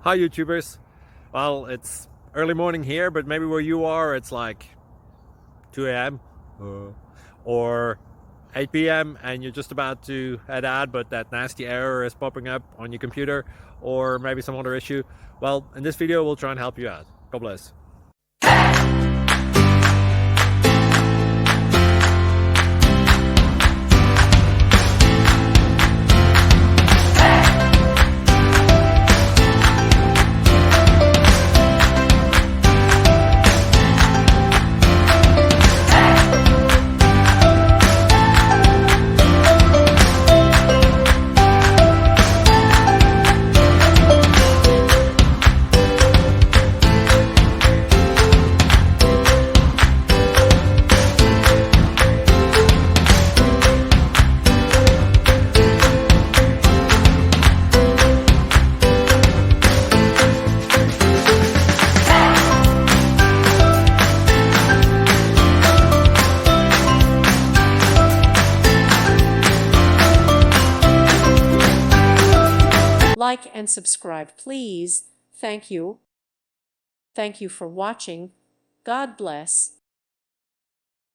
Hi YouTubers. Well, it's early morning here, but maybe where you are it's like 2 a.m. or 8 p.m. and you're just about to head out, but that nasty error is popping up on your computer, or maybe some other issue. Well, in this video we'll try and help you out. God bless. Like and subscribe, please. Thank you. Thank you for watching. God bless.